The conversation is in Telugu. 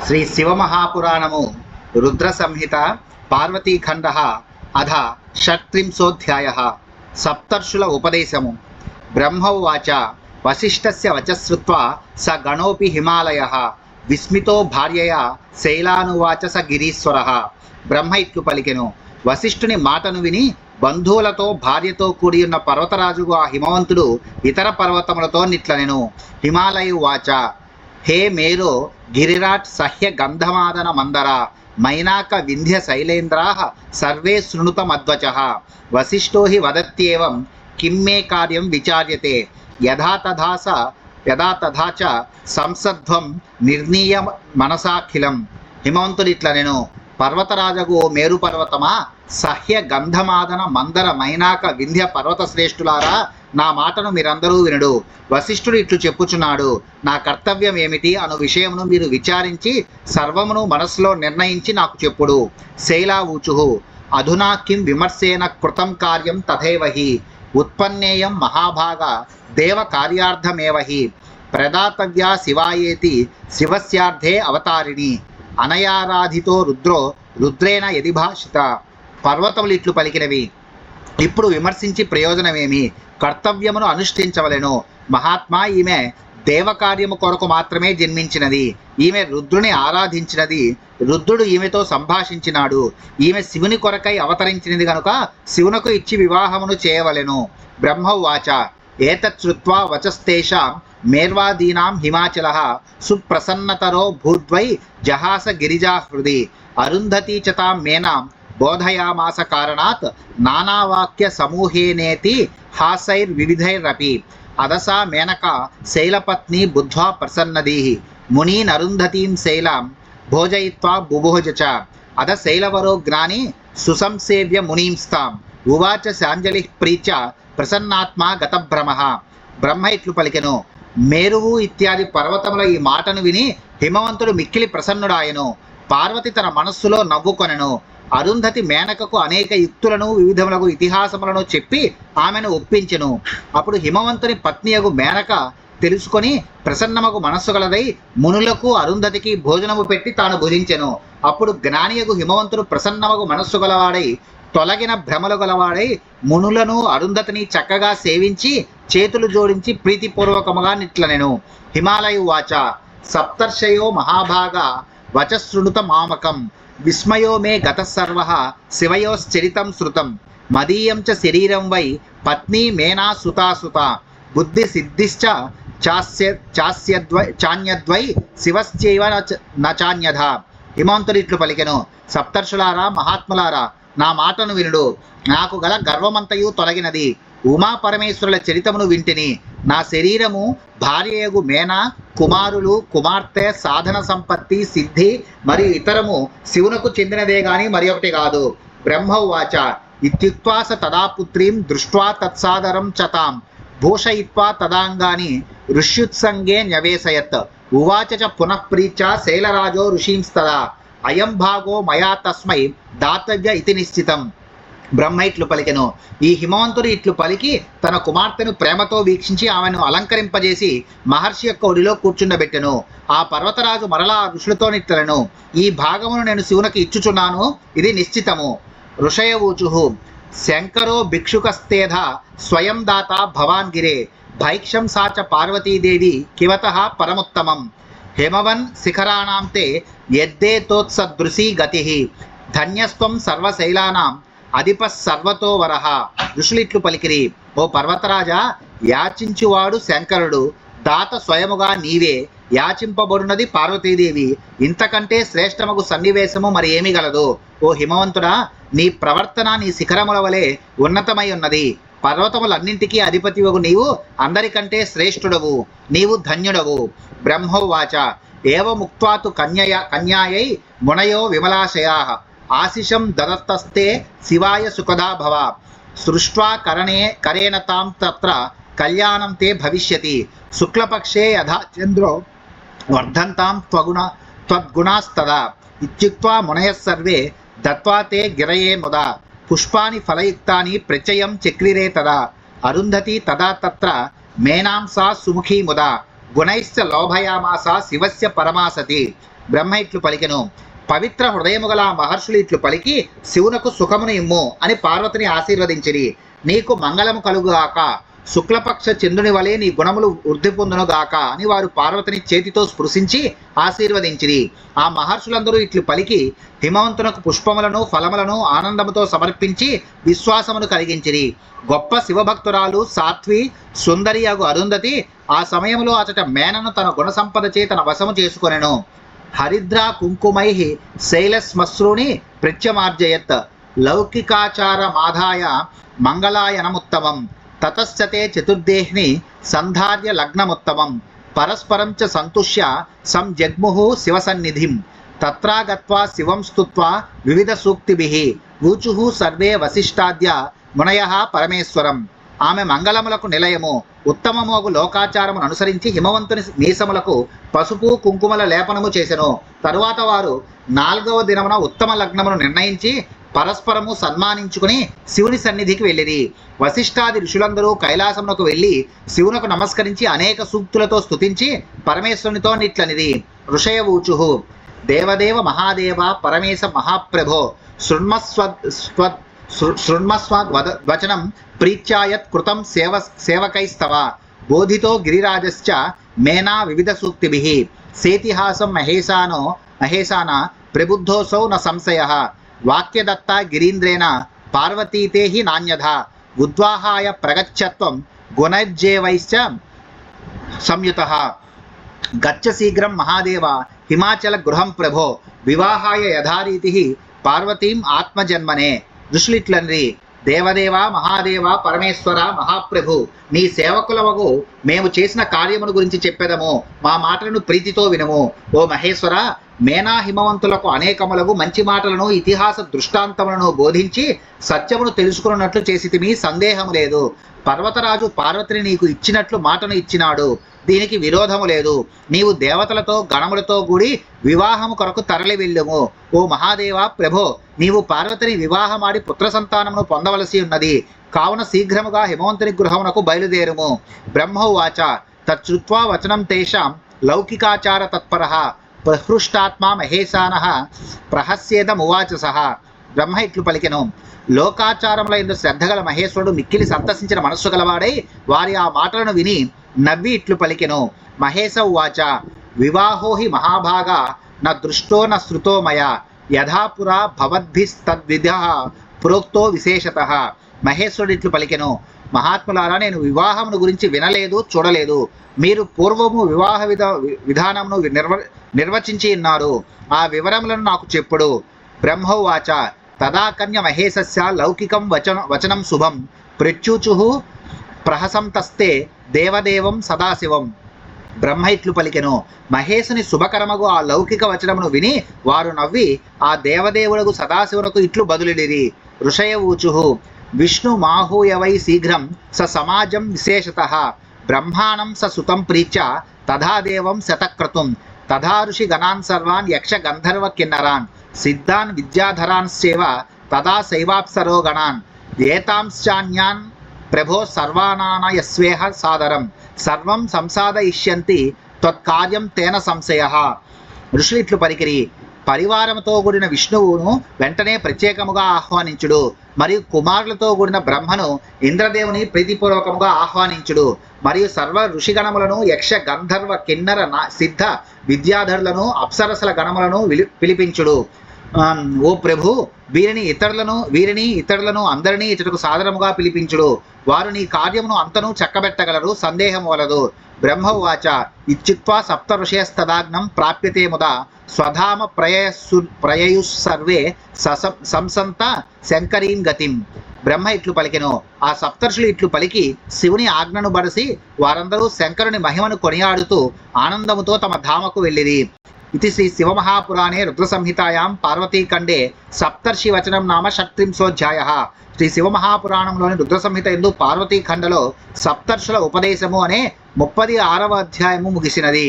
శ్రీ శివమహాపురాణము రుద్ర సంహిత పార్వతీఖండ అధ షట్త్రింశోధ్యాయ సప్తర్షుల ఉపదేశము. బ్రహ్మోవాచ వశిష్ఠస్య వచశ్రుత్వా స గణోపి హిమాలయః విస్మితో భార్యయా శైలానువాచ స గిరీశ్వరః. బ్రహ్మ ఇట్లు పలికెను. వశిష్ఠుని మాటను విని బంధువులతో భార్యతో కూడి ఉన్న పర్వతరాజుగు ఆ హిమవంతుడు ఇతర పర్వతములతో నిట్లనెను. హిమాలయ వాచ హే మేరో గిరిరాట్ సహ్య గంధమాదన మందర మైనాక వింధ్య శైలేంద్రా సర్వే శృణుతమద్వచః. వశిష్ఠో హి వదత్యేవం కిం మే కార్యం విచార్యతే యథా తథా చ సంసధ్వం నిర్ణీయ మనసాఖిలం. హిమవంతుడు ఇట్లనెను. పర్వతరాజగు మేరు పర్వతమా, సహ్య గంధమాదన మందర మైనాక వింధ్య పర్వత శ్రేష్ఠులారా, నా మాటను మీరందరూ వినుడు. వశిష్ఠుడు ఇట్లు చెప్పుచున్నాడు. నా కర్తవ్యం ఏమిటి అను విషయమును మీరు విచారించి సర్వమును మనస్సులో నిర్ణయించి నాకు చెప్పుడు. శైలావూచు అధునా కిం విమర్శేన కృతం కార్యం తథైవహి ఉత్పన్నేయం మహాభాగ దేవ కార్యార్థమేవహి ప్రదాతవ్యా శివాయేతి శివస్యార్థే అవతారిణి అనయారాధితో రుద్రో రుద్రేణ యది భాషిత. పర్వతములు ఇట్లు పలికినవి. ఇప్పుడు విమర్శించి ప్రయోజనమేమి? కర్తవ్యమును అనుష్ఠించవలెను. మహాత్మా, ఈమె దేవకార్యము కొరకు మాత్రమే జన్మించినది. ఈమె రుద్రుని ఆరాధించినది. రుద్రుడు ఈమెతో సంభాషించినాడు. ఈమె శివుని కొరకై అవతరించినది కనుక శివునకు ఇచ్చి వివాహమును చేయవలెను. బ్రహ్మవాచ ఏతచ్చుత్వా వచస్తేషాం మేర్వాదీనాం హిమాచలః సుప్రసన్నతరో భూద్వై జహాస గిరిజా హృది అరుంధతీ చ తాం మేనాం బోధయామాస కారణాత్ నానావాక్య సమూహేనేతి హాసైర్వివిధైరపి అదసా మేనక శైలపత్ని బుద్ధ్వా ప్రసన్నదీః మునీన్ అరుంధతీం శైలాం భోజయిత్వా బుభోజ చ అద శైలవరో జ్ఞాని సుసంసేవ్య మునీంస్తాం ఉవాచ శాంజలిః ప్రీత్య ప్రసన్నాత్మా గతభ్రమః. బ్రహ్మ ఇట్లు పలికెను. మేరువు ఇత్యాది పర్వతముల ఈ మాటను విని హిమవంతుడు మిక్కిలి ప్రసన్నుడాయను. పార్వతి తన మనస్సులో నవ్వుకొనెను. అరుంధతి మేనకకు అనేక యుక్తులను వివిధములకు ఇతిహాసములను చెప్పి ఆమెను ఒప్పించెను. అప్పుడు హిమవంతుని పత్నియగు మేనక తెలుసుకొని ప్రసన్నమగు మనస్సు గలదై మునులకు అరుంధతికి భోజనము పెట్టి తాను భుజించెను. అప్పుడు జ్ఞానియగు హిమవంతుడు ప్రసన్నమగు మనస్సు గలవాడై తొలగిన భ్రమలు గలవాడై మునులను అరుంధతిని చక్కగా సేవించి చేతులు జోడించి ప్రీతిపూర్వకముగా నిట్లనెను. హిమాలయ వాచ సప్తర్షయో మహాభాగ వచశృణుత మామకం విస్మయో మే గతసర్వః శివయోశ్చరితం శృతం మదీయం చ శరీరం వై పత్ని మేనా సుతాసుత బుద్ధి సిద్ధిశ్చ చాన్యద్వై శివశ్చైవ నచాన్యథ. హిమవంతుడు ఇట్లు పలికెను. సప్తర్షులారా, మహాత్ములారా, నా మాటను వినుడు. నాకు గల గర్వమంతయు తొలగినది. ఉమా పరమేశ్వరుల చరితమును వింటిని. నా శరీరము భార్యయగు మేన, కుమారులు, కుమార్తె, సాధన సంపత్తి, సిద్ధి మరియు ఇతరము శివునకు చెందినదే గాని మరి ఒకటి కాదు. బ్రహ్మవాచ ఇత్యుక్త్వా స తదా పుత్రీం దృష్ట్వా తత్సాదరం చతాం భూషయిత్వా తదాంగాని ఋష్యుత్సంగే న్యవేశయత్. ఉవాచ చ పునః ప్రీత్యా శైలరాజో ఋషీంస్తదా అయం భాగో మయా తస్మై దాతవ్య ఇతి నిశ్చితం. బ్రహ్మ ఇట్లు పలికెను. ఈ హిమవంతుడు ఇట్లు పలికి తన కుమార్తెను ప్రేమతో వీక్షించి ఆమెను అలంకరింపజేసి మహర్షి యొక్క ఒడిలో కూర్చుండబెట్టెను. ఆ పర్వతరాజు మరలా ఋషులతో నిట్లెను. ఈ భాగమును నేను శివునికి ఇచ్చుచున్నాను, ఇది నిశ్చితము. ఋషయవూచు శంకరో భిక్షుకస్తేధ స్వయం దాత భవాన్ గిరే భైక్షం సాచ పార్వతీదేవి కివతః పరముత్తమం హిమవన్ శిఖరాణాం తే యద్దేతోత్సదృశీ గతిః ధన్యస్త్వం సర్వశైలానాం అధిప సర్వతో వరహ. ఋషులిట్లు పలికిరి. ఓ పర్వతరాజా, యాచించువాడు శంకరుడు, దాత స్వయముగా నీవే, యాచింపబడినది పార్వతీదేవి. ఇంతకంటే శ్రేష్టమగు సన్నివేశము మరి ఏమి గలదు? ఓ హిమవంతుడా, నీ ప్రవర్తన నీ శిఖరముల వలె ఉన్నతమై ఉన్నది. పర్వతములన్నింటికీ అధిపతివగు నీవు అందరికంటే శ్రేష్ఠుడవు, నీవు ధన్యుడవు. బ్రహ్మోవాచ ఏవముక్త్వా తు కన్యాయై మునయో విమలాశయాః ఆశిషం దదత్తస్తే శివాయ సుఖదా భవ సృష్ట్వా కరేణ తాం తత్ర కళ్యాణం తే భవిష్యతి శుక్లపక్షే యథా చంద్రో వర్ధంతాం త్వద్గుణాస్తదా ఇత్యుక్త్వా మునయః సర్వే దత్వా తే గిరయే ముదా పుష్పాని ఫలయుక్తాని ప్రచయం చక్రిరే తదా అరుంధతి తదా తత్ర మేనాం సా సుముఖీ ముదా గుణైశ్చ లోభయామాస శివస్య పరమాసతి బ్రహ్మ ఇట్లు పలికెను. పవిత్ర హృదయము గల మహర్షులు ఇట్లు పలికి శివునకు సుఖమును ఇమ్ము అని పార్వతిని ఆశీర్వదించిరి. నీకు మంగళము కలుగుగాక, శుక్లపక్ష చంద్రుని వలె నీ గుణములు వృద్ధి పొందునుగాక అని వారు పార్వతిని చేతితో స్పృశించి ఆశీర్వదించిరి. ఆ మహర్షులందరూ ఇట్లు పలికి హిమవంతునకు పుష్పములను ఫలములను ఆనందముతో సమర్పించి విశ్వాసమును కలిగించిరి. గొప్ప శివభక్తురాలు సాత్వి సుందరి అగు అరుంధతి ఆ సమయంలో అచట మేనను తన గుణ సంపదచే తన వశము చేసుకొనెను. హరిద్రా కుంకుమై శైలశ్మశ్రుని ప్రత్యమార్జయత్ లౌకికాచార మాధాయ మంగళాయనముత్తమం తతశ్చతే చతుర్దేహ్ని సంధార్య లగ్నముత్తమం పరస్పరం చ సంతుష్య సంజగ్ముః శివసన్నిధిం తత్రాగత్వా శివం స్తుత్వా వివిధ సూక్తిభిః ఊచుః సర్వే వశిష్టాద్య మునయః పరమేశ్వరం. ఆమె మంగళములకు నిలయము ఉత్తమమోగు లోకాచారమును అనుసరించి హిమవంతుని మీసములకు పసుపు కుంకుమల లేపనము చేసెను. తరువాత వారు 4వ దినమున ఉత్తమ లగ్నమును నిర్ణయించి పరస్పరము సన్మానించుకుని శివుని సన్నిధికి వెళ్ళిరి. వశిష్ఠాది ఋషులందరూ కైలాసమునకు వెళ్ళి శివునకు నమస్కరించి అనేక సూక్తులతో స్తుతించి పరమేశ్వరునితో నిట్లనిది. ఋషయ ఊచుః దేవదేవ మహాదేవ పరమేశ మహాప్రభో శృణ్మస్వద్వచనం ప్రీత్యాయత్ కృతం సేవకైస్తవ బోధితో గిరిరాజశ్చ మేనా వివిధ సూక్తిభిః సేతిహాసం మహేశాన ప్రబుద్ధోసౌ న సంశయః వాక్యదత్త గిరీంద్రేణ పార్వతీతే హి నాణ్యథా ఉద్వాహాయ ప్రగచ్చత్వం గుణజ్జేవైశ్చ సంయుతః గచ్చ శీఘ్రం మహాదేవ హిమాచల గృహం ప్రభో వివాహాయ యథారీతి పార్వతీం ఆత్మజన్మనే. ఋషులిట్లన్రి దేవదేవ మహాదేవ పరమేశ్వర మహాప్రభు నీ సేవకులవగు మేము చేసిన కార్యమును గురించి చెప్పెదము, మా మాటలను ప్రీతితో వినము. ఓ మహేశ్వర, మేనా హిమవంతులకు అనేకములకు మంచి మాటలను ఇతిహాస దృష్టాంతములను బోధించి సత్యమును తెలుసుకున్నట్లు చేసితిమి, సందేహము లేదు. పర్వతరాజు పార్వతిని నీకు ఇచ్చినట్లు మాటను ఇచ్చినాడు, దీనికి విరోధము లేదు. నీవు దేవతలతో గణములతో కూడి వివాహము కొరకు తరలి వెళ్ళుము. ఓ మహాదేవ ప్రభో, నీవు పార్వతిని వివాహమాడి పుత్ర సంతానమును పొందవలసి ఉన్నది, కావున శీఘ్రముగా హిమవంతుని గృహమునకు బయలుదేరుము. బ్రహ్మోవాచ తచ్చుత్వా వచనం తేషాం లౌకికాచార తత్పరః ప్రహృష్టాత్మా మహేశానః ప్రహస్యేదమువాచ సహ. బ్రహ్మ ఇట్లు పలికెను. లోకాచారముల యందు శ్రద్ధగల మహేశ్వరుడు మిక్కిలి సంతసించిన మనస్సు గలవాడై వారి ఆ మాటలను విని నవ్వి ఇట్లు పలికెను. మహేశ ఉవాచ వివాహో హి మహాభాగా న దృష్టో న శృతో మయా యథాపురా భవద్భిస్తద్విధః ప్రోక్తో విశేషతః. మహేశ్వరుడు ఇట్లు పలికెను. మహాత్ములారా, నేను వివాహమును గురించి వినలేదు, చూడలేదు. మీరు పూర్వము వివాహ విధానమును నిర్వచించి ఉన్నారు, ఆ వివరములను నాకు చెప్పుడు. బ్రహ్మోవాచ తదా కన్య మహేశస్య లౌకికం వచనం శుభం ప్రత్యూచుః ప్రహసంతస్తే దేవదేవం సదాశివం. బ్రహ్మ ఇట్లు పలికెను. మహేశుని శుభకరమగు ఆ లౌకిక వచనమును విని వారు నవ్వి ఆ దేవదేవులకు సదాశివునకు ఇట్లు బదులిడిరి. ఋషయ ఊచుః విష్ణు మాహూయవై శీఘ్రం స సమాజం విశేషతః బ్రహ్మాణం స సుతం ప్రీత్య తథా దేవం శతక్రతుం తథా ఋషి గణాన్ సర్వాన్ యక్ష గంధర్వ కిన్నరాన్ సిద్ధాన్ విద్యాధరాన్శ్చేవ తథా శైవాప్సరో గణాన్ ఏతాంశ్చాన్యాన్ ప్రభో సర్వానానయస్వేహ సాదరం సర్వం సంసాదయిష్యంతి త్వత్కార్యం తేన సంశయః. ఋషులు ఇట్లు పలికిరి. పరివారముతో కూడిన విష్ణువును వెంటనే ప్రత్యేకముగా ఆహ్వానించుడు, మరియు కుమారులతో కూడిన బ్రహ్మను ఇంద్రదేవుని ప్రీతిపూర్వకముగా ఆహ్వానించుడు, మరియు సర్వ ఋషిగణములను యక్ష గంధర్వ కిన్నర సిద్ధ విద్యాధరులను అప్సరసల గణములను పిలిపించుడు. ఓ ప్రభు, వీరిని ఇతరులను అందరినీ ఇతరులకు సాదరముగా పిలిపించుడు, వారు నీ కార్యమును అంతను చక్కబెట్టగలరు, సందేహము వలదు. బ్రహ్మవాచ ఇత్యుక్త్వా సప్త ఋషయస్తదాగ్నం ప్రాప్యతే ముదా స్వధామ ప్రయయుస్సర్వే సంసంత శంకరీం గతిం. బ్రహ్మ ఇట్లు పలికెను. ఆ సప్తర్షులు ఇట్లు పలికి శివుని ఆజ్ఞను బడసి వారందరూ శంకరుని మహిమను కొనియాడుతూ ఆనందముతో తమ ధామకు వెళ్ళిరి. ఇది శ్రీ శివమహాపురాణే రుద్రసంహితాయాం పార్వతీఖండే సప్తర్షి వచనం నామ షట్త్రింశోధ్యాయః. శ్రీ శివమహాపురాణంలోని రుద్రసంహిత యందు పార్వతీఖండలో సప్తర్షుల ఉపదేశము అనే 36వ అధ్యాయము ముగిసినది.